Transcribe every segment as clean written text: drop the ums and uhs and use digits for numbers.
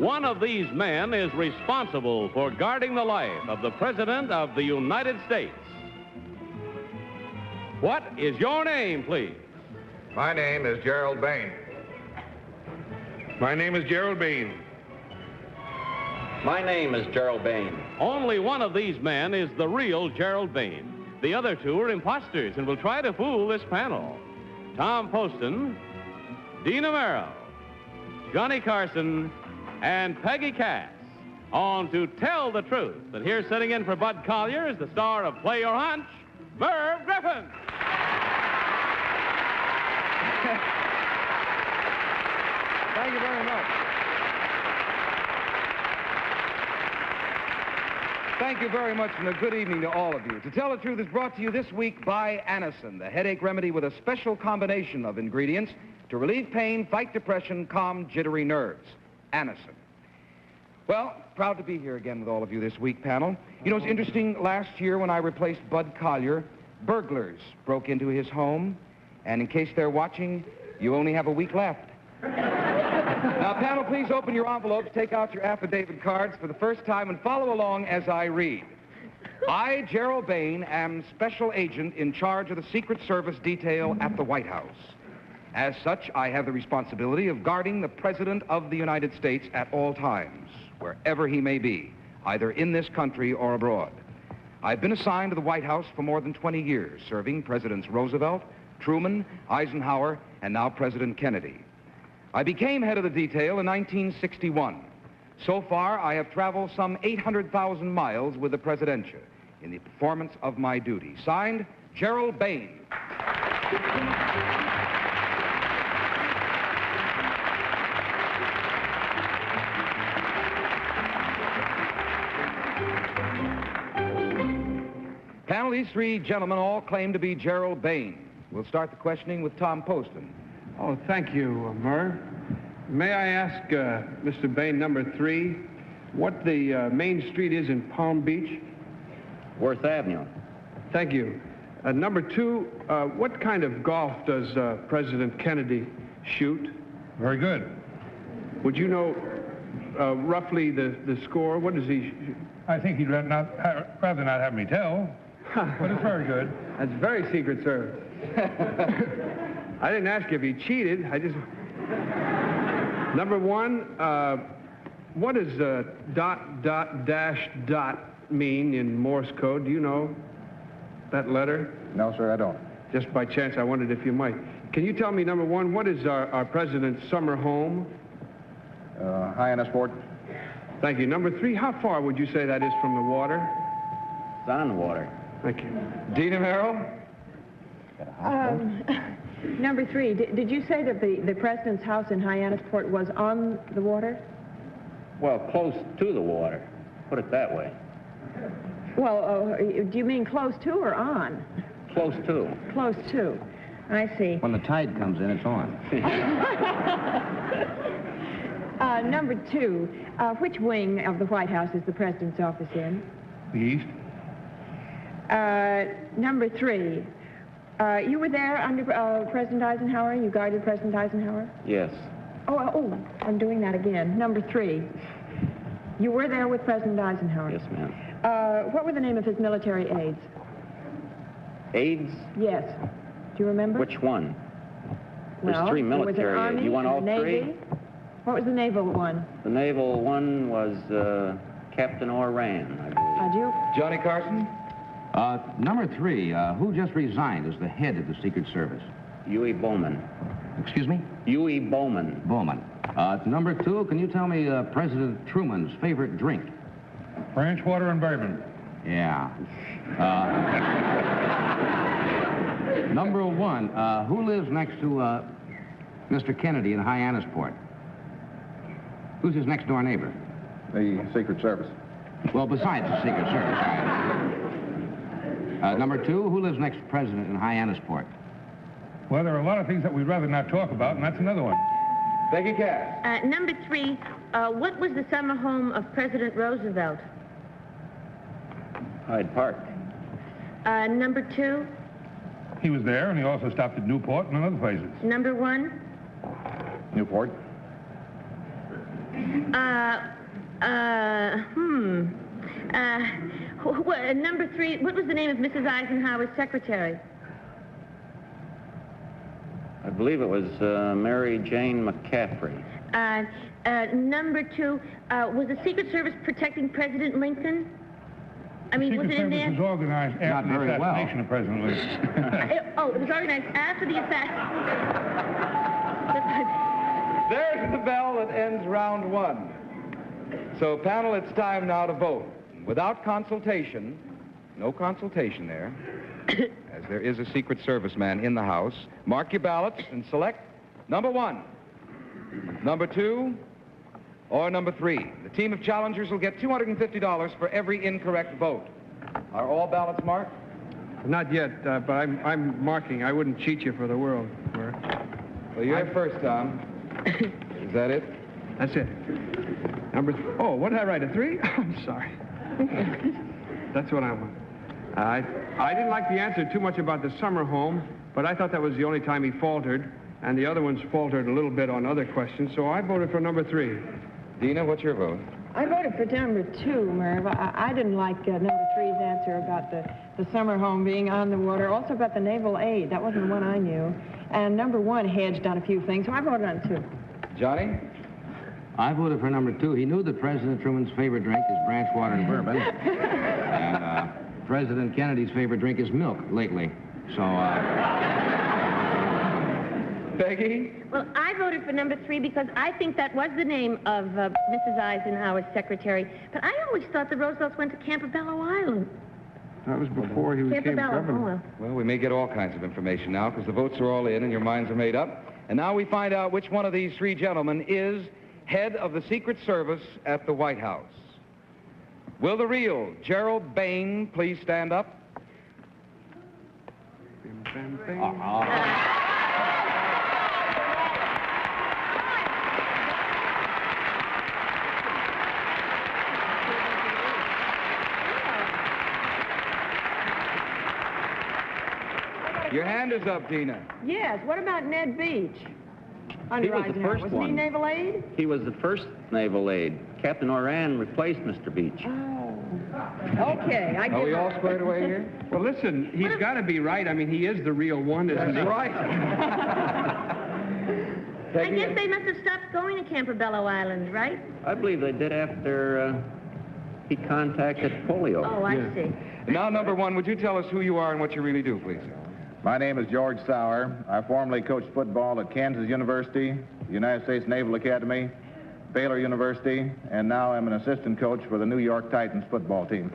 One of these men is responsible for guarding the life of the President of the United States. What is your name, please? My name is Gerald Bain. My name is Gerald Bain. My name is Gerald Bain. Only one of these men is the real Gerald Bain. The other two are imposters and will try to fool this panel. Tom Poston, Dina Merrill, Johnny Carson, and Peggy Cass. On to tell the truth. And here sitting in for Bud Collier is the star of Play Your Hunch, Merv Griffin. Thank you very much. Thank you very much, and a good evening to all of you. To Tell the Truth is brought to you this week by Anacin, the headache remedy with a special combination of ingredients to relieve pain, fight depression, calm jittery nerves. Anacin. Well, proud to be here again with all of you this week, panel. You know, it's interesting, last year when I replaced Bud Collier, burglars broke into his home, and in case they're watching, you only have a week left. Now, panel, please open your envelopes, take out your affidavit cards for the first time, and follow along as I read. I, Gerald Bain, am special agent in charge of the Secret Service detail at the White House. As such, I have the responsibility of guarding the President of the United States at all times, wherever he may be, either in this country or abroad. I've been assigned to the White House for more than 20 years, serving Presidents Roosevelt, Truman, Eisenhower, and now President Kennedy. I became head of the detail in 1961. So far, I have traveled some 800,000 miles with the Presidentia in the performance of my duty. Signed, Gerald Bain. Panel, these three gentlemen all claim to be Gerald Bain. We'll start the questioning with Tom Poston. Oh, thank you, Merv. May I ask Mr. Bain, number 3, what the main street is in Palm Beach? Worth Avenue. Thank you. Number 2, what kind of golf does President Kennedy shoot? Very good. Would you know roughly the score? What does he shoot? I think he'd rather not have me tell, but it's very good. That's very Secret Service. I didn't ask if he cheated. I just... Number 1, what does dot, dot, dash, dot mean in Morse code? Do you know that letter? No, sir, I don't. Just by chance, I wondered if you might. Can you tell me, number 1, what is our president's summer home? Hyannisport. Thank you. Number 3, how far would you say that is from the water? It's on the water. Thank you. Dina Merrill? Number 3, did you say that the president's house in Hyannisport was on the water? Well, close to the water. Put it that way. Well, do you mean close to or on? Close to. Close to. I see. When the tide comes in, it's on. Number 2, which wing of the White House is the president's office in? The East. Number 3, you were there under President Eisenhower? You guarded President Eisenhower? Yes. Oh, I'm doing that again. Number 3, you were there with President Eisenhower? Yes, ma'am. What were the name of his military aides? AIDS? Yes. Do you remember? Which one? There's Well, 3 there was an military Army aides. You want all and a 3? Navy. What was the naval one? The naval one was Captain Oran, I believe. Had you? Johnny Carson? Number 3, who just resigned as the head of the Secret Service? Huey Bowman. Excuse me? Huey Bowman. Bowman. Number 2, can you tell me President Truman's favorite drink? French water and bourbon. Yeah. Number 1, who lives next to Mr. Kennedy in Hyannisport? Who's his next door neighbor? The Secret Service. Well, besides the Secret Service. Number 2, who lives next to President in Hyannisport? Well, there are a lot of things that we'd rather not talk about, and that's another one. Peggy Cass. Number 3, what was the summer home of President Roosevelt? Hyde Park. Number 2, He was there, and he also stopped at Newport and other places. number 1, Newport. Number 3, what was the name of Mrs. Eisenhower's secretary? I believe it was Mary Jane McCaffrey. Number 2, was the Secret Service protecting President Lincoln? I mean, was it in there? Secret Service was organized after the assassination of President Lincoln. It was organized after the assassination. There's the bell that ends round 1. So, panel, it's time now to vote. Without consultation, no consultation there, as there is a Secret Service man in the house, mark your ballots and select number 1, number 2, or number 3. The team of challengers will get $250 for every incorrect vote. Are all ballots marked? Not yet, but I'm marking. I wouldn't cheat you for the world. Well, you're first, Tom. Is that it? That's it. Oh, what did I write, a 3? I'm sorry. That's what I want. I didn't like the answer too much about the summer home, but I thought that was the only time he faltered, and the other ones faltered a little bit on other questions, so I voted for number 3. Dina, what's your vote? I voted for number 2, Merv. I didn't like number 3's answer about the summer home being on the water, also about the naval aid. That wasn't the one I knew. And number 1 hedged on a few things, so I voted on 2. Johnny? I voted for number 2. He knew that President Truman's favorite drink is branch water and bourbon. And President Kennedy's favorite drink is milk lately. So, Peggy? Well, I voted for number 3 because I think that was the name of Mrs. Eisenhower's secretary. But I always thought the Roosevelts went to Campobello Island. That was before he became governor. Well, we may get all kinds of information now because the votes are all in and your minds are made up. And now we find out which one of these 3 gentlemen is head of the Secret Service at the White House. Will the real Gerald Bain please stand up? Your hand is up, Dina. Yes, what about Ned Beach? He was the first was one. he naval aid? He was the first naval aide. Captain Oran replaced Mr. Beach. Oh. Okay, I get Are we all squared away here? Well, listen, he's got to be right. I mean, he is the real one, isn't he? That's right. I guess they must have stopped going to Campobello Island, right? I believe they did after he contacted polio. Oh, I see. Now, number 1, would you tell us who you are and what you really do, please? My name is George Sauer. I formerly coached football at Kansas University, United States Naval Academy, Baylor University, and now I'm an assistant coach for the New York Titans football team.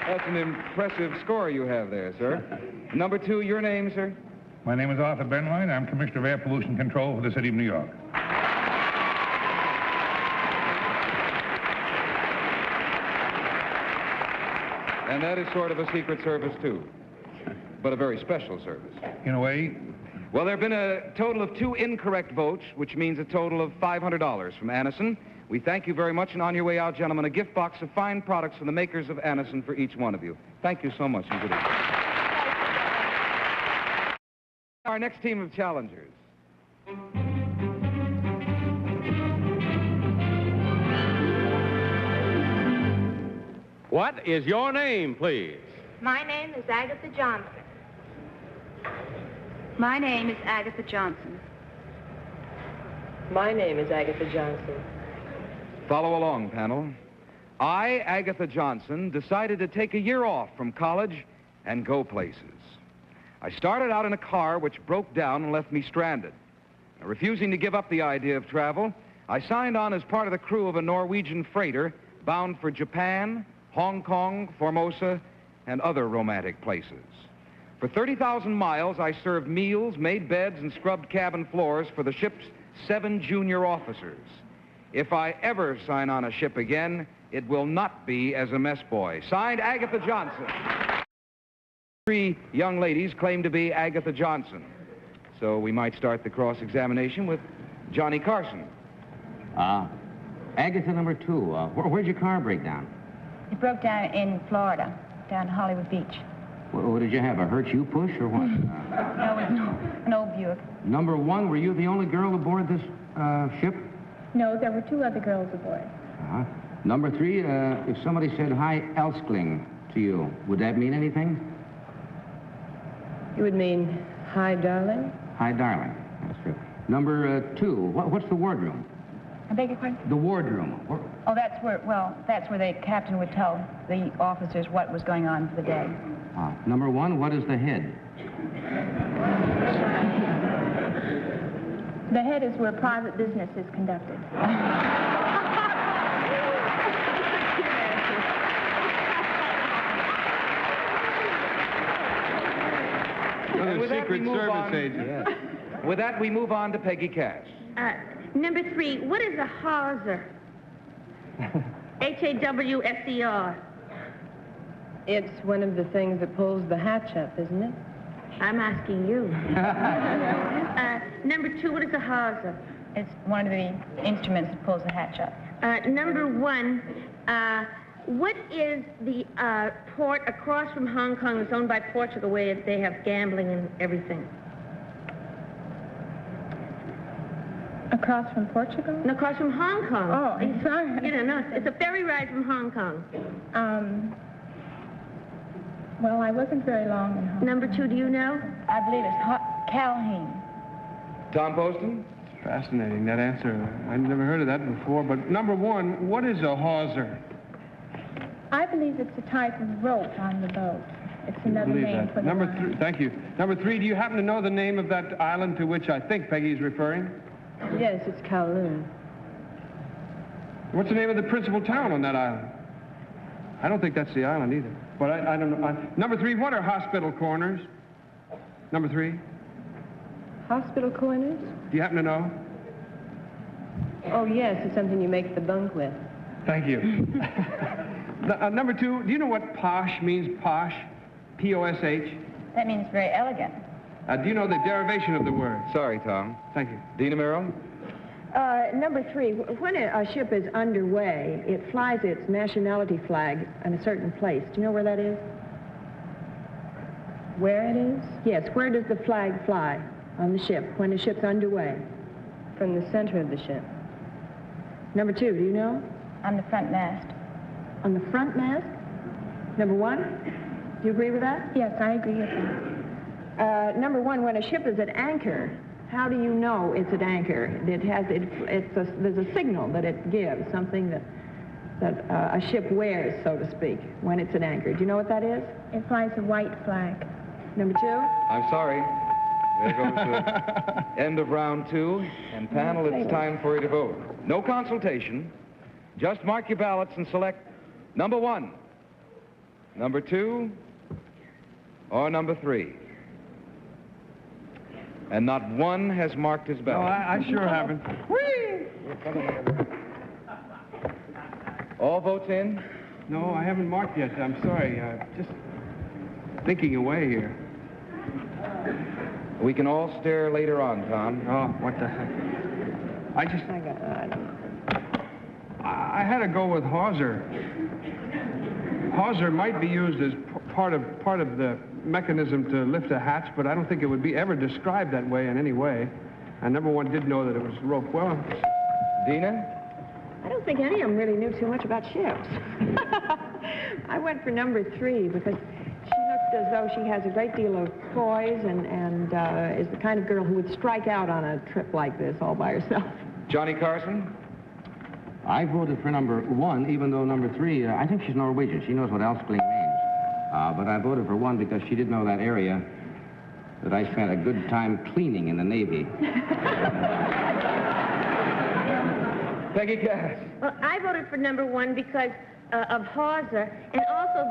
That's an impressive score you have there, sir. Number 2, your name, sir? My name is Arthur Benline. I'm Commissioner of Air Pollution Control for the City of New York. And that is sort of a Secret Service, too, but a very special service. In a way, Well, there have been a total of 2 incorrect votes, which means a total of $500 from Anison. We thank you very much, and on your way out, gentlemen, a gift box of fine products from the makers of Anison for each one of you. Thank you so much, and good evening. Our next team of challengers. What is your name, please? My name is Agatha Johnson. My name is Agatha Johnson. My name is Agatha Johnson. Follow along, panel. I, Agatha Johnson, decided to take a year off from college and go places. I started out in a car which broke down and left me stranded. Now, refusing to give up the idea of travel, I signed on as part of the crew of a Norwegian freighter bound for Japan, Hong Kong, Formosa, and other romantic places. For 30,000 miles, I served meals, made beds, and scrubbed cabin floors for the ship's 7 junior officers. If I ever sign on a ship again, it will not be as a mess boy. Signed, Agatha Johnson. 3 young ladies claim to be Agatha Johnson. So we might start the cross-examination with Johnny Carson. Agatha number 2, where'd your car break down? It broke down in Florida, down Hollywood Beach. What did you have, a hurt you push or what? No, it was an old Buick. Number 1, were you the only girl aboard this ship? No, there were 2 other girls aboard. Uh-huh. Number 3, if somebody said, hi, Elskling, to you, would that mean anything? You would mean, hi, darling? Hi, darling. That's true. Number 2, what's the wardroom? I beg your pardon? The wardroom. Oh, that's where the captain would tell the officers what was going on for the day. Number 1, what is the head? The head is where private business is conducted. Another Secret Service agent. Yeah. With that, we move on to Peggy Cass. Number 3, what is a hawser? H-A-W-S-E-R. It's one of the things that pulls the hatch up, isn't it? I'm asking you. Number 2, what is a hawser? It's one of the instruments that pulls the hatch up. Number 1, what is the port across from Hong Kong that's owned by Portugal where they have gambling and everything? Across from Portugal? No, across from Hong Kong. Oh, I'm sorry. You don't know. It's a ferry ride from Hong Kong. Well, I wasn't very long in Hong Kong. Number 2, do you know? I believe it's Calhoun. Tom Poston? Fascinating, that answer. I'd never heard of that before. But number 1, what is a hawser? I believe it's a type of rope on the boat. It's another name for the Number line. 3, thank you. Number 3, do you happen to know the name of that island to which I think Peggy's referring? Yes, it's Kowloon. What's the name of the principal town on that island? I don't think that's the island either. But I don't know. Number 3, what are hospital corners? Number 3, Hospital corners? do you happen to know? Oh, yes, it's something you make the bunk with. Thank you. Number 2, do you know what posh means, posh? P-O-S-H? That means very elegant. Do you know the derivation of the word? Sorry, Tom. Thank you. Dina Merrill? Number 3, when a ship is underway, it flies its nationality flag in a certain place. Do you know where that is? Where it is? Yes, where does the flag fly on the ship when the ship's underway? From the center of the ship. Number 2, do you know? On the front mast. On the front mast? Number 1? Do you agree with that? Yes, I agree with that. Number 1, when a ship is at anchor, how do you know it's at anchor? There's a signal that it gives, something that a ship wears, so to speak, when it's at anchor. Do you know what that is? It flies a white flag. Number 2? I'm sorry. There goes the end of round 2. And panel, it's time for you to vote. No consultation. Just mark your ballots and select number 1, number 2, or number 3. And not one has marked his No, ballot. I sure haven't. All votes in? No, I haven't marked yet. I'm sorry. Just thinking away here. We can all stare later on, Tom. Oh, what the heck? I don't know. I had to go with hawser. Hawser might be used as part of the mechanism to lift a hatch, but I don't think it would be ever described that way in any way. And number 1 did know that it was rope. Well, Dina? I don't think any of them really knew too much about ships. I went for number 3 because she looked as though she has a great deal of poise and is the kind of girl who would strike out on a trip like this all by herself. Johnny Carson? I voted for number 1, even though number 3, I think she's Norwegian. She knows what Elskling means. But I voted for 1 because she did know that area that I spent a good time cleaning in the Navy. Peggy Cass? Well, I voted for number 1 because of hawser, and also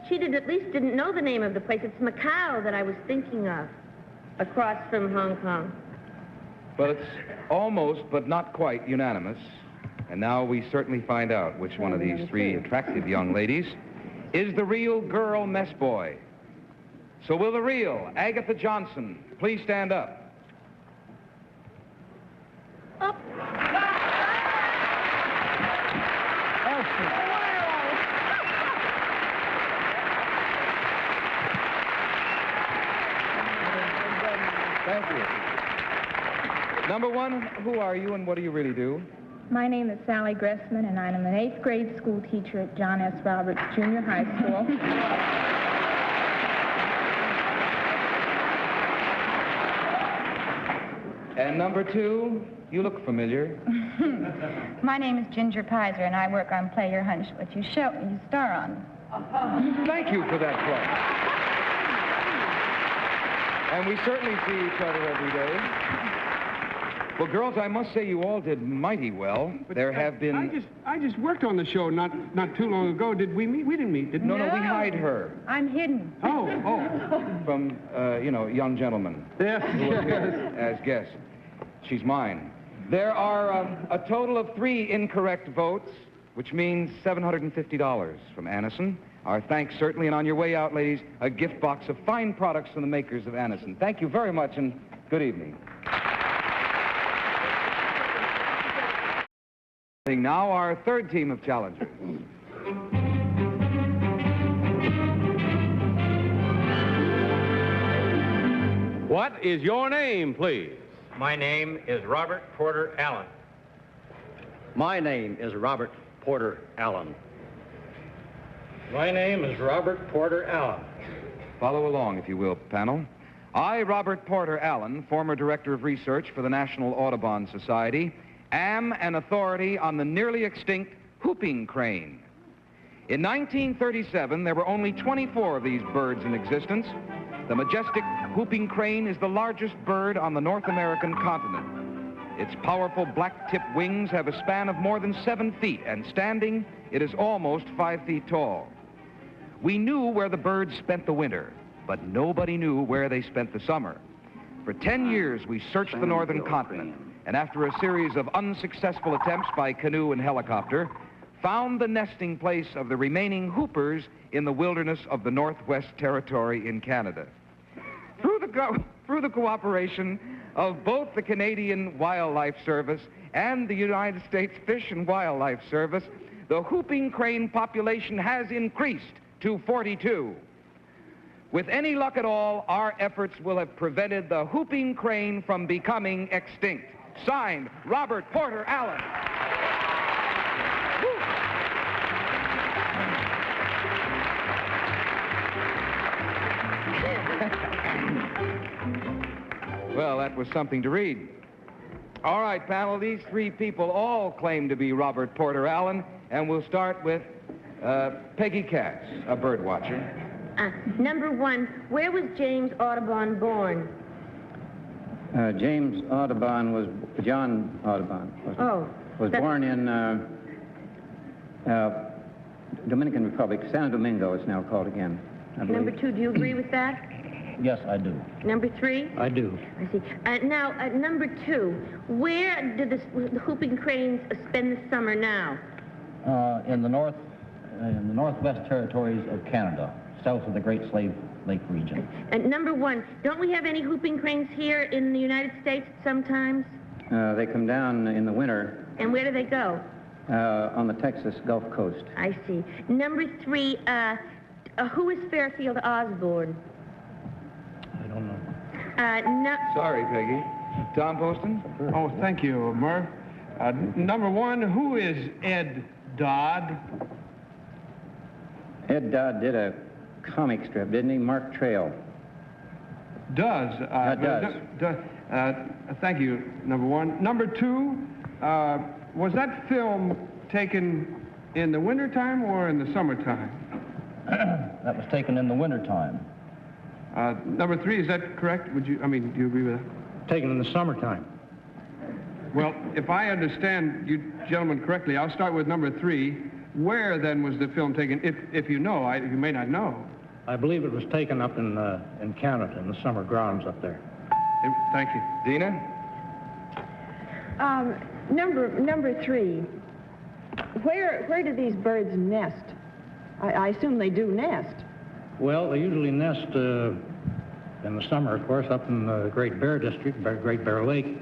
she at least didn't know the name of the place. It's Macau that I was thinking of, across from Hong Kong. Well, it's almost, but not quite, unanimous. And now we certainly find out which one of these 3 attractive young ladies is the real girl mess boy. So will the real Agatha Johnson please stand up? Up. Thank you. Number one, who are you and what do you really do? My name is Sally Gressman, and I'm an 8th grade school teacher at John S. Roberts Junior High School. And number two, you look familiar. My name is Ginger Pizer, and I work on Play Your Hunch, which you star on. Thank you for that plug. And we certainly see each other every day. Well, girls, I must say you all did mighty well. But there have been... I just worked on the show not too long ago. Did we meet? We didn't meet, did we? No, we hide her. I'm hidden. Oh. From, young gentlemen. Yes. Who are here as guests. She's mine. There are a total of 3 incorrect votes, which means $750 from Anison. Our thanks, certainly, and on your way out, ladies, a gift box of fine products from the makers of Anison. Thank you very much, and good evening. Now, our third team of challengers. What is your name, please? My name is Robert Porter Allen. My name is Robert Porter Allen. My name is Robert Porter Allen. Follow along, if you will, panel. I, Robert Porter Allen, former Director of Research for the National Audubon Society, am an authority on the nearly extinct whooping crane. In 1937, there were only 24 of these birds in existence. The majestic whooping crane is the largest bird on the North American continent. Its powerful black-tipped wings have a span of more than 7 feet, and standing, it is almost 5 feet tall. We knew where the birds spent the winter, but nobody knew where they spent the summer. For 10 years, we searched the northern continent, and after a series of unsuccessful attempts by canoe and helicopter, found the nesting place of the remaining hoopers in the wilderness of the Northwest Territory in Canada. Through the cooperation of both the Canadian Wildlife Service and the United States Fish and Wildlife Service, the whooping crane population has increased to 42. With any luck at all, our efforts will have prevented the whooping crane from becoming extinct. Signed, Robert Porter Allen. Well, that was something to read. All right, panel, these 3 people all claim to be Robert Porter Allen, and we'll start with Peggy Katz, a bird watcher. Number 1, where was James Audubon born? James Audubon was John Audubon. Was born in Dominican Republic. Santo Domingo is now called again, I believe. Number 2, do you agree with that? Yes, I do. Number 3? I do. I see. Now, number 2, where do the whooping cranes spend the summer now? In the Northwest Territories of Canada, south of the Great Slave Lake region. And number 1, don't we have any whooping cranes here in the United States sometimes? They come down in the winter. And where do they go? On the Texas Gulf Coast. I see. Number 3, who is Fairfield Osborne? I don't know. No. Sorry, Peggy. Tom Poston? Oh, thank you, Merv. Number 1, who is Ed Dodd? Ed Dodd did a comic strip, didn't he? Mark Trail. Does. Thank you, number 1. Number 2, was that film taken in the wintertime or in the summertime? That was taken in the wintertime. Number 3, is that correct? Do you agree with that? Taken in the summertime. Well, if I understand you gentlemen correctly, I'll start with number 3. Where, then, was the film taken? If you know, you may not know. I believe it was taken up in Canada, in the summer grounds up there. Thank you. Dina? Number 3, where do these birds nest? I assume they do nest. Well, they usually nest in the summer, of course, up in the Great Bear District, Great Bear Lake.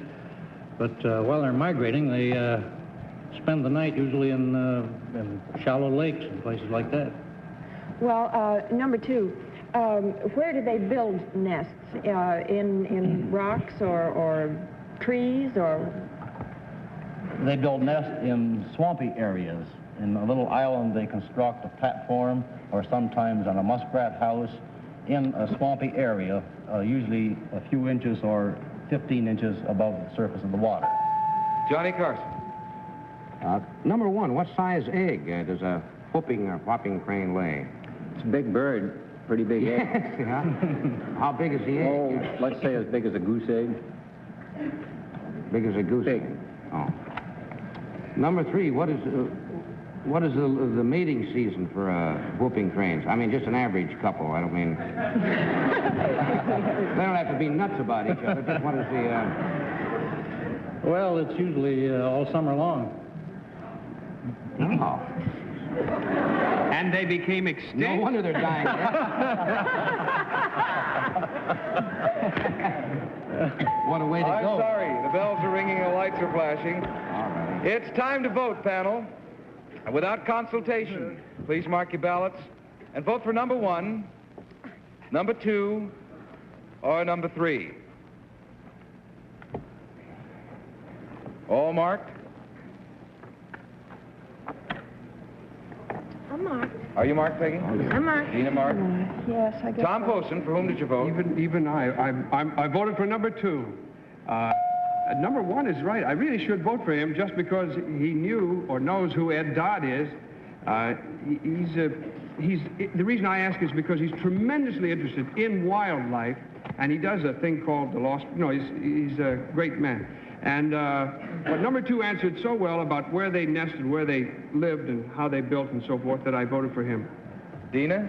But while they're migrating, they spend the night usually in shallow lakes and places like that. Well, number 2, Where do they build nests? In rocks or trees or? They build nests in swampy areas. In a little island, they construct a platform, or sometimes on a muskrat house, in a swampy area, usually a few inches or 15 inches above the surface of the water. Johnny Carson. Number one, what size egg does a whooping or whopping crane lay? It's a big bird, pretty big egg. Yes, yeah. How big is the egg? Oh, let's say as big as a goose egg. Big as a goose Big. egg. Oh. Number three, what is the mating season for whooping cranes? I mean, just an average couple. I don't mean... They don't have to be nuts about each other. Just what is the... Well, it's usually all summer long. Oh. And they became extinct. No wonder they're dying. What a way to go. I'm sorry. The bells are ringing, the lights are flashing. All right. It's time to vote, panel. Without consultation, please mark your ballots and vote for number one, number two, or number three. All marked? I'm marked. Are you marked, Peggy? I'm marked. Dina marked? Yes, I guess. Tom Poston, for whom did you vote? Even I voted for number two. Number one is right. I really should vote for him just because he knew or knows who Ed Dodd is. The reason I ask is because he's tremendously interested in wildlife, and he does a thing called the lost. No, he's a great man. And but number two answered so well about where they nested, where they lived, and how they built, and so forth, that I voted for him. Dina?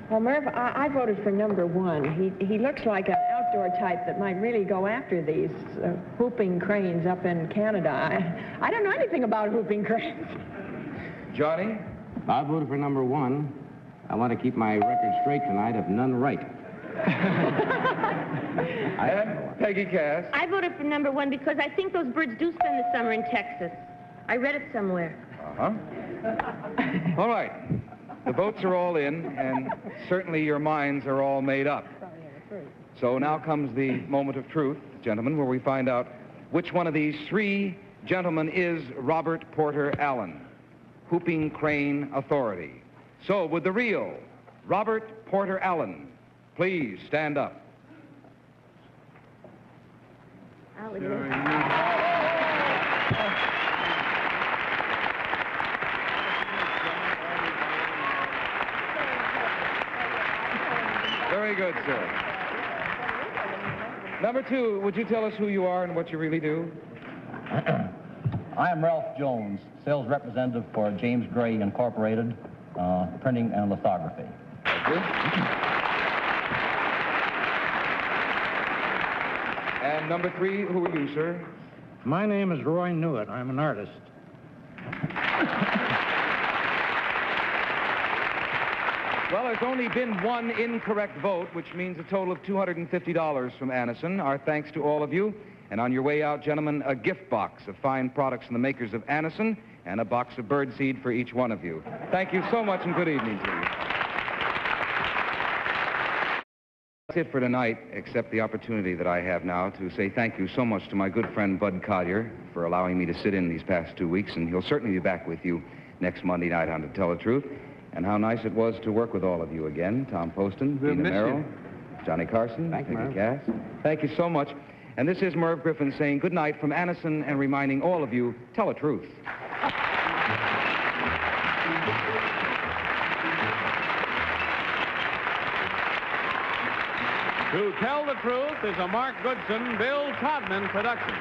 Well, Merv, I voted for number one. He looks like an outdoor type that might really go after these whooping cranes up in Canada. I don't know anything about whooping cranes. Johnny? I voted for number one. I want to keep my record straight tonight of none right. And Peggy Cass? I voted for number one because I think those birds do spend the summer in Texas. I read it somewhere. Uh-huh. All right. The votes are all in, and certainly your minds are all made up. So now comes the moment of truth, gentlemen, where we find out which one of these three gentlemen is Robert Porter Allen, Whooping Crane Authority. So, would the real Robert Porter Allen please stand up? Very good, sir. Number two, would you tell us who you are and what you really do? I am Ralph Jones, sales representative for James Gray Incorporated, printing and lithography. Thank you. And number three, who are you, sir? My name is Roy Newitt. I'm an artist. Well, there's only been one incorrect vote, which means a total of $250 from Anison. Our thanks to all of you. And on your way out, gentlemen, a gift box of fine products from the makers of Anison and a box of birdseed for each one of you. Thank you so much and good evening to you. That's it for tonight, except the opportunity that I have now to say thank you so much to my good friend Bud Collier for allowing me to sit in these past 2 weeks, and he'll certainly be back with you next Monday night on To Tell the Truth. And how nice it was to work with all of you again. Tom Poston, We'll Dina miss Merrill, you. Johnny Carson, Thank you, Peggy Merv. Cass. Thank you so much. And this is Merv Griffin saying good night from Anison and reminding all of you, tell the truth. To Tell the Truth is a Mark Goodson, Bill Todman production.